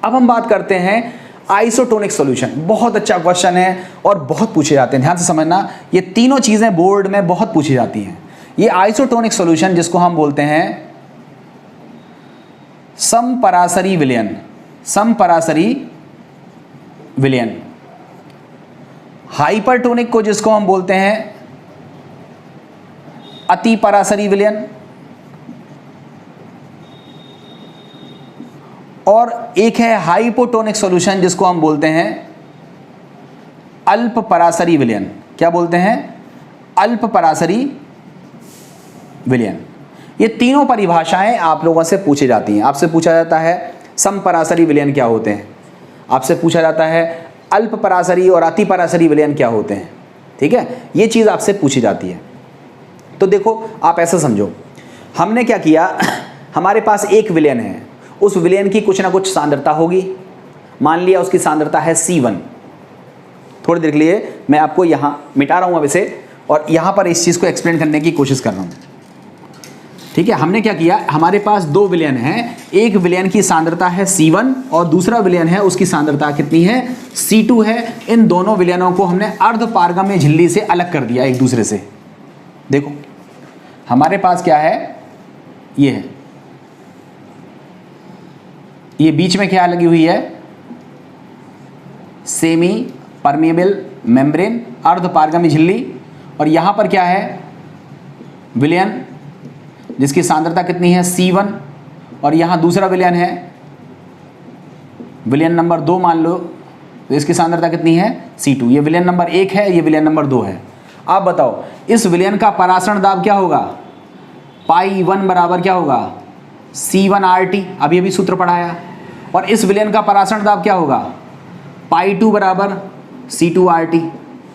अब हम बात करते हैं आइसोटोनिक सॉल्यूशन। बहुत अच्छा क्वेश्चन है और बहुत पूछे जाते हैं, ध्यान से समझना। ये तीनों चीज़ें बोर्ड में बहुत पूछी जाती हैं। ये आइसोटोनिक सॉल्यूशन जिसको हम बोलते हैं समपरासरी विलयन, समपरासरी विलयन। हाइपरटोनिक को जिसको हम बोलते हैं अति परासरी विलयन, और एक है हाइपोटोनिक सॉल्यूशन जिसको हम बोलते हैं अल्प परासरी विलयन। क्या बोलते हैं? अल्प परासरी विलयन। ये तीनों परिभाषाएं आप लोगों से पूछी जाती हैं। आपसे पूछा जाता है समपरासरी विलयन क्या होते हैं, आपसे पूछा जाता है अल्प परासरी और अति परासरी विलयन क्या होते हैं। ठीक है, ये चीज़ आपसे पूछी जाती है। तो देखो, आप ऐसा समझो, हमने क्या किया, हमारे पास एक विलयन है, उस विलयन की कुछ ना कुछ सांद्रता होगी। मान लिया उसकी सांद्रता है C1। थोड़ी देर के लिए मैं आपको यहाँ मिटा रहा हूँ अब इसे, और यहाँ पर इस चीज़ को एक्सप्लेन करने की कोशिश कर रहा हूँ। ठीक है, हमने क्या किया, हमारे पास दो विलयन हैं, एक विलयन की सांद्रता है C1 और दूसरा विलयन है उसकी सांद्रता कितनी है, C2 है। इन दोनों विलयनों को हमने अर्धपारगम्य झिल्ली से अलग कर दिया एक दूसरे से। देखो हमारे पास क्या है, ये है, ये बीच में क्या लगी हुई है, सेमी परमेबल मेम्ब्रेन, अर्धपारगम्य झिल्ली, और यहां पर क्या है, विलयन जिसकी सांद्रता कितनी है C1, और यहां दूसरा विलयन है, विलयन नंबर 2 मान लो, तो इसकी सांद्रता कितनी है C2। ये विलयन नंबर 1 है, ये विलयन नंबर 2 है। आप बताओ इस विलयन का परासरण दाब क्या होगा, पाई1 बराबर क्या होगा C1RT, अभी सूत्र पढ़ाया। और इस विलयन का परासरण दाब क्या होगा, पाई2 बराबर C2RT।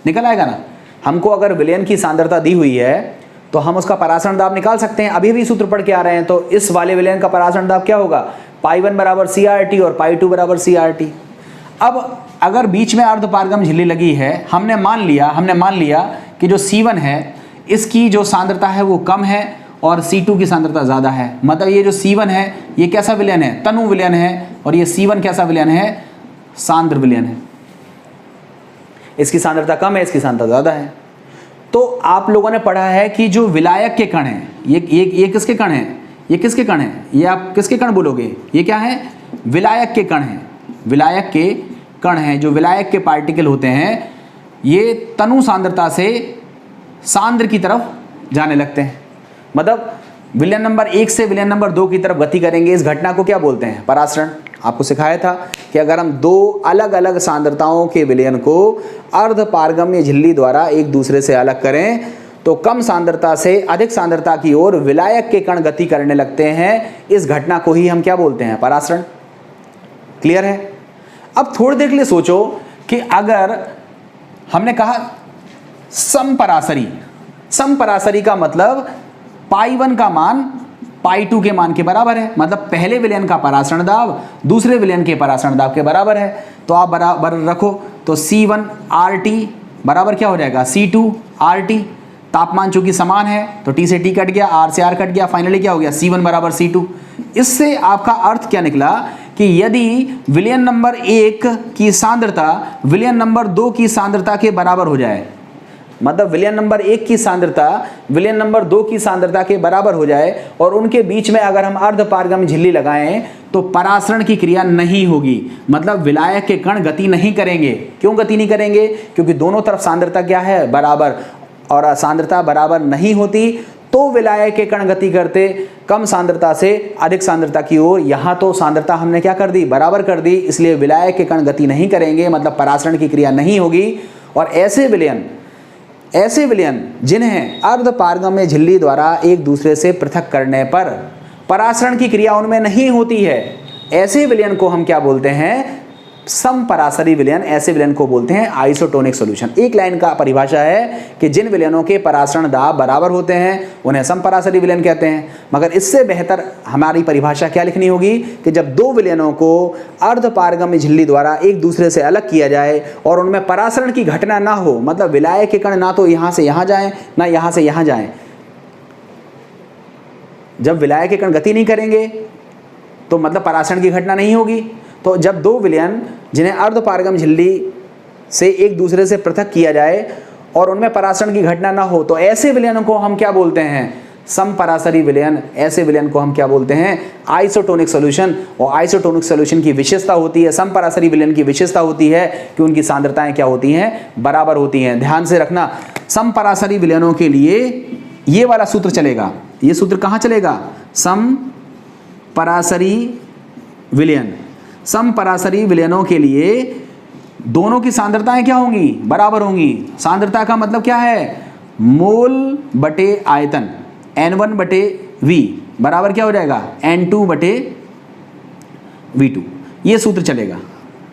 निकल आएगा ना। हमको अगर विलयन की सांद्रता दी हुई है तो हम उसका परासरण दाब निकाल सकते हैं। अभी सूत्र पढ़ के आ रहे हैं, तो इस वाले विलयन का परासरण दाब क्या होगा, पाई1 बराबर CRT और पाई2 बराबर CRT। अब अगर बीच में अर्धपारगम झिल्ली लगी है, हमने मान लिया कि जो C1 है इसकी जो सांद्रता है वो कम है और C2 की सांद्रता ज़्यादा है। मतलब ये जो C1 है ये कैसा विलयन है, तनु विलयन है, और ये C1 कैसा विलयन है, सांद्र विलयन है। इसकी सांद्रता कम है, इसकी सांद्रता ज़्यादा है। तो आप लोगों ने पढ़ा है कि जो विलायक के कण हैं, ये किसके कण हैं, ये किसके कण हैं, ये आप किसके कण बोलोगे, ये क्या है, विलायक के कण हैं। विलायक के कण हैं, जो विलायक के पार्टिकल होते हैं ये तनु सांद्रता से सांद्र की तरफ जाने लगते हैं। मतलब विलयन नंबर 1 से विलयन नंबर 2 की तरफ गति करेंगे। इस घटना को क्या बोलते हैं, परासरण। आपको सिखाया था कि अगर हम दो अलग अलग सांद्रताओं के विलयन को अर्धपारगम्य झिल्ली द्वारा एक दूसरे से अलग करें तो कम सांद्रता से अधिक सांद्रता की ओर विलायक के कण गति करने लगते हैं। इस घटना को ही हम क्या बोलते हैं, परासरण। क्लियर है। अब थोड़ी देर के लिए सोचो कि अगर हमने कहा समपरासरी, समपरासरी का मतलब पाई1 का मान पाई2 के मान के बराबर है। मतलब पहले विलयन का परासरण दाब दूसरे विलयन के परासरण दाब के बराबर है। तो आप बराबर रखो तो C1RT बराबर क्या हो जाएगा, C2RT। तापमान चूंकि समान है तो T से T कट गया, R से R कट गया, फाइनली क्या हो गया C1 बराबर C2। इससे आपका अर्थ क्या निकला कि यदि विलयन नंबर 1 की सांद्रता विलयन नंबर 2 की सांद्रता के बराबर हो जाए, मतलब विलयन नंबर 1 की सांद्रता विलयन नंबर 2 की सांद्रता के बराबर हो जाए और उनके बीच में अगर हम अर्धपारगम्य झिल्ली लगाएं तो परासरण की क्रिया नहीं होगी, मतलब विलायक के कण गति नहीं करेंगे। क्यों गति नहीं करेंगे? क्योंकि दोनों तरफ सांद्रता क्या है? बराबर, और सांद्रता बराबर नहीं होती तो विलायक के कण गति करते कम सांद्रता से अधिक सांद्रता की ओर। यहाँ तो सांद्रता हमने क्या कर दी? बराबर कर दी, इसलिए विलायक के कण गति नहीं करेंगे, मतलब परासरण की क्रिया नहीं होगी। और ऐसे विलयन जिन्हें अर्धपारगम्य झिल्ली द्वारा एक दूसरे से पृथक करने पर परासरण की क्रिया उनमें नहीं होती है, ऐसे विलयन को हम क्या बोलते हैं? समपरासरी विलयन। ऐसे विलयन को बोलते हैं आइसोटोनिक सॉल्यूशन। एक लाइन का परिभाषा है कि जिन विलयनों के परासरण दाब बराबर होते हैं उन्हें समपरासरी विलयन कहते हैं। मगर इससे बेहतर हमारी परिभाषा क्या लिखनी होगी कि जब दो विलयनों को अर्धपारगम्य झिल्ली द्वारा एक दूसरे से अलग किया जाए और उनमें परासरण की घटना ना हो, मतलब विलायक के कण ना तो यहाँ से यहाँ जाएं ना यहाँ से यहाँ जाएं। जब विलायक के कण गति नहीं करेंगे तो मतलब परासरण की घटना नहीं होगी। तो जब दो विलयन जिन्हें अर्धपारगम्य झिल्ली से एक दूसरे से पृथक किया जाए और उनमें परासरण की घटना ना हो तो ऐसे विलयनों को हम क्या बोलते हैं? समपरासरी विलयन। ऐसे विलयन को हम क्या बोलते हैं? Isotonic solution. और आइसोटोनिक सॉल्यूशन की विशेषता होती है, समपरासरी विलयन की विशेषता होती है कि उनकी सांद्रताएं क्या होती हैं? बराबर होती हैं। ध्यान से रखना, समपरासरी विलयनों के लिए ये वाला सूत्र चलेगा। ये सूत्र कहाँ चलेगा? समपरासरी विलयन। समपरासरी विलयनों के लिए दोनों की सांद्रताएं क्या होंगी? बराबर होंगी। सांद्रता का मतलब क्या है? मोल बटे आयतन, N1 बटे V बराबर क्या हो जाएगा? N2 बटे V2। ये सूत्र चलेगा,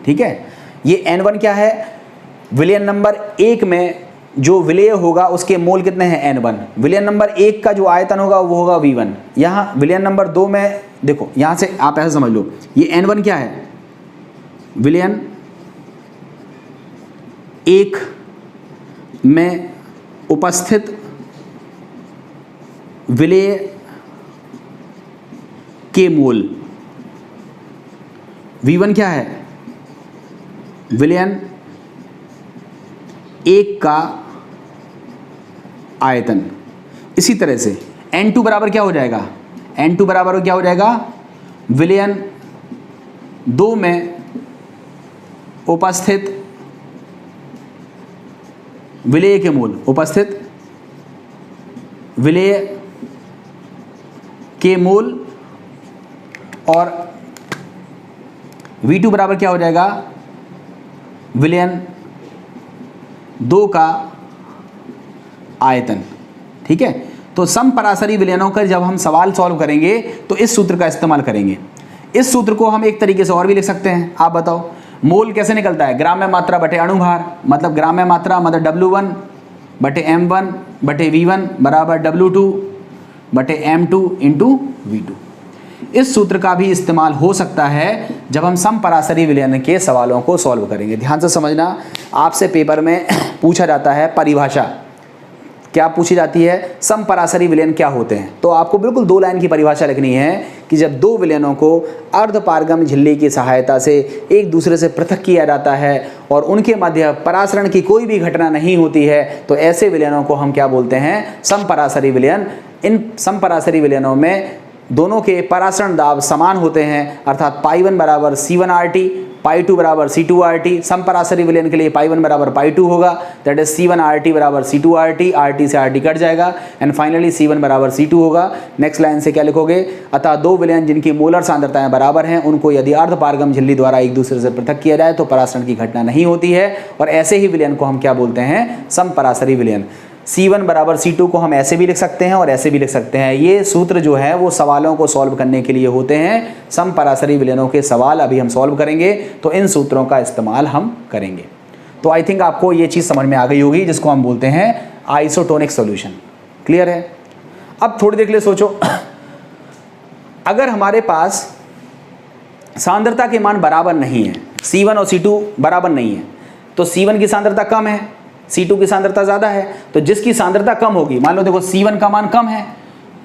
ठीक है। ये N1 क्या है? विलयन नंबर 1 में जो विलेय होगा उसके मोल कितने हैं? N1। विलयन नंबर 1 का जो आयतन होगा वो होगा V1। यहाँ विलयन नंबर 2 में देखो, यहाँ से आप ऐसा समझ लो, ये N1 क्या है? विलयन 1 में उपस्थित विलेय के मोल। V1 क्या है? विलयन 1 का आयतन। इसी तरह से N2 बराबर क्या हो जाएगा? N2 बराबर क्या हो जाएगा? विलयन 2 में उपस्थित विलेय के मोल। उपस्थित विलेय के मोल। और V2 बराबर क्या हो जाएगा? विलयन 2 का आयतन, ठीक है। तो समपरासरी विलयनों का जब हम सवाल सॉल्व करेंगे तो इस सूत्र का इस्तेमाल करेंगे। इस सूत्र को हम एक तरीके से और भी लिख सकते हैं। आप बताओ, मोल कैसे निकलता है? ग्राम में मात्रा बटे अणुभार, मतलब ग्राम में मात्रा मतलब W1 बटे M1 बटे V1 बराबर W2 बटे M2 इंटू V2। इस सूत्र का भी इस्तेमाल हो सकता है जब हम समपरासरी विलयन के सवालों को सॉल्व करेंगे। ध्यान से समझना, आपसे पेपर में पूछा जाता है परिभाषा। क्या पूछी जाती है? समपरासरी विलयन क्या होते हैं। तो आपको बिल्कुल 2 लाइन की परिभाषा लिखनी है कि जब दो विलयनों को अर्धपारगम्य झिल्ली की सहायता से एक दूसरे से पृथक किया जाता है और उनके मध्य परासरण की कोई भी घटना नहीं होती है तो ऐसे विलयनों को हम क्या बोलते हैं? समपरासरी विलयन। इन समपरासरी विलयनों में दोनों के परासरण दाब समान होते हैं, अर्थात पाई1 बराबर C1RT, पाई2 बराबर C2RT। समपरासरी विलयन के लिए पाई1 बराबर पाई2 होगा, दैट इज C1RT बराबर C2RT। RT से RT कट जाएगा एंड फाइनली C1 बराबर C2 होगा। नेक्स्ट लाइन से क्या लिखोगे? अतः दो विलयन जिनकी मोलर सांद्रताएं बराबर हैं उनको यदि अर्धपारगम्य झिल्ली द्वारा एक दूसरे से पृथक किया जाए तो परासरण की घटना नहीं होती है, और ऐसे ही विलयन को हम क्या बोलते हैं? समपरासरी विलयन। C1 बराबर C2 को हम ऐसे भी लिख सकते हैं और ऐसे भी लिख सकते हैं। ये सूत्र जो है वो सवालों को सॉल्व करने के लिए होते हैं। समपरासरी विलयनों के सवाल अभी हम सॉल्व करेंगे तो इन सूत्रों का इस्तेमाल हम करेंगे। तो आई थिंक आपको ये चीज़ समझ में आ गई होगी जिसको हम बोलते हैं आइसोटोनिक सॉल्यूशन। क्लियर है? अब थोड़ी देर के लिए सोचो, अगर हमारे पास सांद्रता के मान बराबर नहीं है, C1 और C2 बराबर नहीं है, तो C1 की सांद्रता कम है, C2 की सांद्रता ज़्यादा है, तो जिसकी सांद्रता कम होगी, मान लो देखो C1 का मान कम है,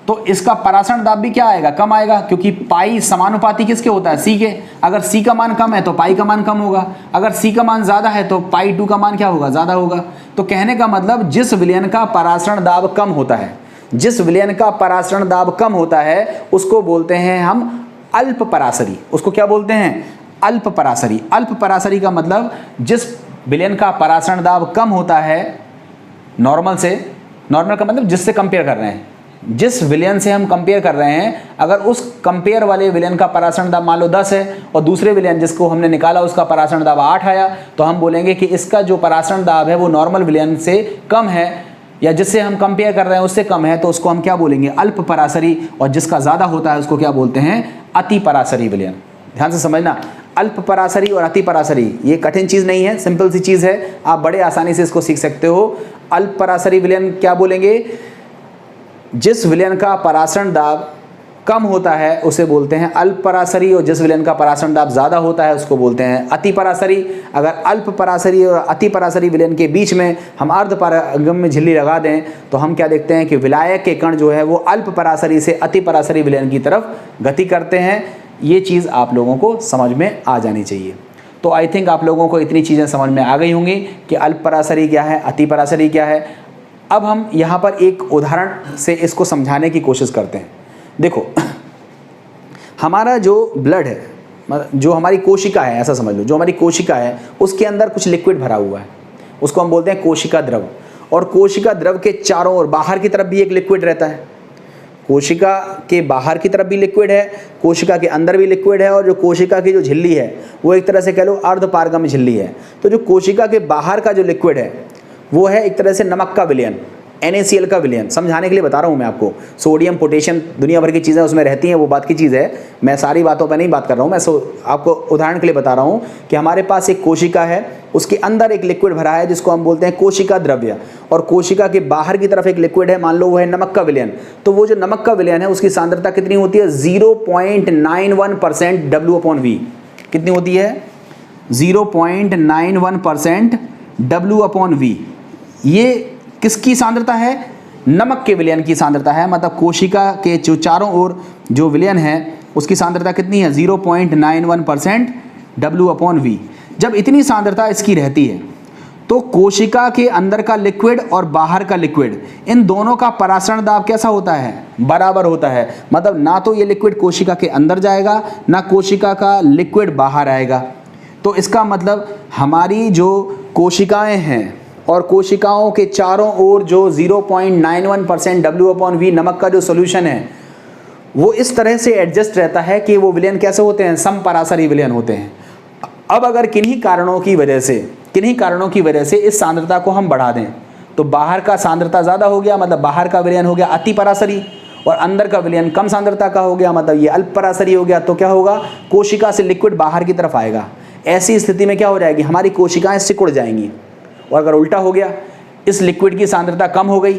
तो इसका परासरण दाब भी क्या आएगा, कम आएगा, क्योंकि पाई समानुपाती किसके होता है, C के। अगर C का मान कम है तो पाई का मान कम होगा, अगर C का मान ज़्यादा है तो पाई 2 का मान क्या होगा, ज़्यादा होगा। तो कहने का मतलब जिस विलयन का परासरण दाब कम होता है, जिस विलयन का परासरण दाब कम होता है उसको बोलते हैं हम अल्प परासरी। उसको क्या बोलते हैं, अल्प परासरी। अल्प परासरी का मतलब जिस विलयन का परासरण दाब कम होता है नॉर्मल से, नॉर्मल का मतलब जिससे कंपेयर कर रहे हैं, जिस विलयन से हम कंपेयर कर रहे हैं, अगर उस कंपेयर वाले विलयन का परासरण दाब मान लो 10 है और दूसरे विलयन जिसको हमने निकाला उसका परासरण दाब 8 आया, तो हम बोलेंगे कि इसका जो परासरण दाब है वो नॉर्मल विलयन से कम है, या जिससे हम कंपेयर कर रहे हैं उससे कम है, तो उसको हम क्या बोलेंगे, अल्प परासरी। और जिसका ज़्यादा होता है उसको क्या बोलते हैं, अति परासरी विलयन। ध्यान से समझना, अल्प परासरी और अति परासरी ये कठिन चीज़ नहीं है, सिंपल सी चीज़ है, आप बड़े आसानी से इसको सीख सकते हो। अल्प परासरी विलयन क्या बोलेंगे, जिस विलयन का परासरण दाब कम होता है उसे बोलते हैं अल्प परासरी, और जिस विलयन का परासरण दाब ज़्यादा होता है उसको बोलते हैं अति परासरी। अगर अल्प परासरी और अति परासरी विलयन के बीच में हम अर्ध पारगम्य झिल्ली लगा दें तो हम क्या देखते हैं कि विलायक के कण जो है वो अल्प परासरी से अति परासरी विलयन की तरफ गति करते हैं। ये चीज़ आप लोगों को समझ में आ जानी चाहिए। तो आई थिंक आप लोगों को इतनी चीज़ें समझ में आ गई होंगी कि अल्प परासरी क्या है, अति परासरी क्या है। अब हम यहाँ पर एक उदाहरण से इसको समझाने की कोशिश करते हैं। देखो, हमारा जो ब्लड है, जो हमारी कोशिका है, ऐसा समझ लो, जो हमारी कोशिका है उसके अंदर कुछ लिक्विड भरा हुआ है, उसको हम बोलते हैं कोशिका द्रव। और कोशिका द्रव के चारों ओर बाहर की तरफ भी एक लिक्विड रहता है, कोशिका के बाहर की तरफ भी लिक्विड है, कोशिका के अंदर भी लिक्विड है, और जो कोशिका की जो झिल्ली है वो एक तरह से कह लो अर्ध पारगम्य झिल्ली है। तो जो कोशिका के बाहर का जो लिक्विड है वो है एक तरह से नमक का विलयन, NaCl का विलयन। समझाने के लिए बता रहा हूँ मैं आपको, सोडियम पोटेशियम दुनिया भर की चीज़ें उसमें रहती हैं, वो बात की चीज़ है, मैं सारी बातों पर नहीं बात कर रहा हूँ। मैं आपको उदाहरण के लिए बता रहा हूँ कि हमारे पास एक कोशिका है, उसके अंदर एक लिक्विड भरा है जिसको हम बोलते हैं कोशिका द्रव्य, और कोशिका के बाहर की तरफ एक लिक्विड है, मान लो वो है नमक का विलयन। तो वो जो नमक का विलयन है उसकी सांद्रता कितनी होती है, 0.91% W/V। कितनी होती है, 0.91% W/V। ये किसकी सांद्रता है, नमक के विलयन की सांद्रता है। मतलब कोशिका के जो चारों ओर जो विलयन है उसकी सांद्रता कितनी है, 0.91% W/V। जब इतनी सांद्रता इसकी रहती है तो कोशिका के अंदर का लिक्विड और बाहर का लिक्विड, इन दोनों का परासरण दाब कैसा होता है, बराबर होता है। मतलब ना तो ये लिक्विड कोशिका के अंदर जाएगा, ना कोशिका का लिक्विड बाहर आएगा। तो इसका मतलब हमारी जो कोशिकाएं हैं और कोशिकाओं के चारों ओर जो 0.91% W/V नमक का जो सॉल्यूशन है वो इस तरह से एडजस्ट रहता है कि वो विलयन कैसे होते हैं, समपरासरी विलयन होते हैं। अब अगर किन्हीं कारणों की वजह से इस सांद्रता को हम बढ़ा दें तो बाहर का सांद्रता ज़्यादा हो गया, मतलब बाहर का विलयन हो गया अति परासरी, और अंदर का विलयन कम सांद्रता का हो गया, मतलब ये अल्प परासरी हो गया। तो क्या होगा, कोशिका से लिक्विड बाहर की तरफ आएगा। ऐसी स्थिति में क्या हो जाएगी, हमारी कोशिकाएं सिकुड़ जाएंगी। और अगर उल्टा हो गया, इस लिक्विड की सांद्रता कम हो गई,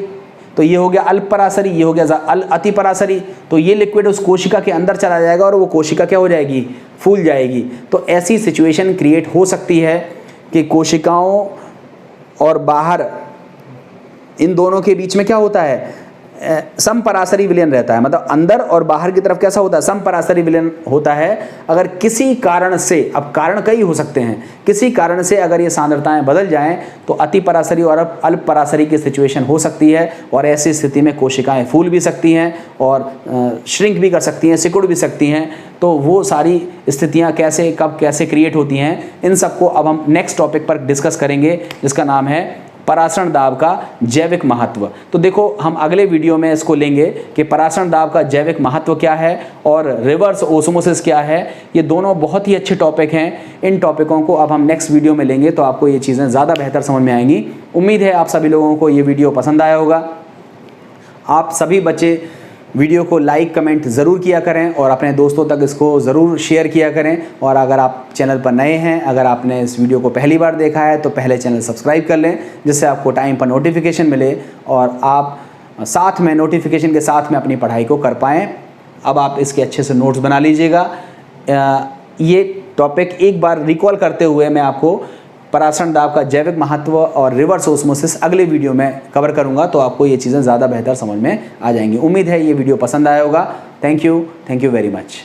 तो ये हो गया अल्प परासरी, ये हो गया अति परासरी, तो ये लिक्विड उस कोशिका के अंदर चला जाएगा और वो कोशिका क्या हो जाएगी, फूल जाएगी। तो ऐसी सिचुएशन क्रिएट हो सकती है कि कोशिकाओं और बाहर इन दोनों के बीच में क्या होता है, समपरासरी विलयन रहता है। मतलब अंदर और बाहर की तरफ कैसा होता है, समपरासरी विलयन होता है। अगर किसी कारण से, अब कारण कई हो सकते हैं, किसी कारण से अगर ये सांद्रताएं बदल जाएं तो अति परासरी और अल्प परासरी की सिचुएशन हो सकती है, और ऐसी स्थिति में कोशिकाएं फूल भी सकती हैं और श्रिंक भी कर सकती हैं, सिकुड़ भी सकती हैं। तो वो सारी स्थितियां कैसे, कब, कैसे क्रिएट होती हैं, इन सबको अब हम नेक्स्ट टॉपिक पर डिस्कस करेंगे, जिसका नाम है परासरण दाब का जैविक महत्व। तो देखो, हम अगले वीडियो में इसको लेंगे कि परासरण दाब का जैविक महत्व क्या है और रिवर्स ओस्मोसिस क्या है। ये दोनों बहुत ही अच्छे टॉपिक हैं। इन टॉपिकों को अब हम नेक्स्ट वीडियो में लेंगे तो आपको ये चीज़ें ज़्यादा बेहतर समझ में आएंगी। उम्मीद है आप सभी लोगों को ये वीडियो पसंद आया होगा। आप सभी बच्चे वीडियो को लाइक कमेंट ज़रूर किया करें और अपने दोस्तों तक इसको ज़रूर शेयर किया करें। और अगर आप चैनल पर नए हैं, अगर आपने इस वीडियो को पहली बार देखा है तो पहले चैनल सब्सक्राइब कर लें, जिससे आपको टाइम पर नोटिफिकेशन मिले और आप साथ में नोटिफिकेशन के साथ में अपनी पढ़ाई को कर पाएँ। अब आप इसके अच्छे से नोट्स बना लीजिएगा। ये टॉपिक एक बार रिकॉल करते हुए मैं आपको परासरण दाब का जैविक महत्व और रिवर्स ऑस्मोसिस अगले वीडियो में कवर करूंगा, तो आपको ये चीज़ें ज़्यादा बेहतर समझ में आ जाएंगी। उम्मीद है ये वीडियो पसंद आया होगा। Thank you very much.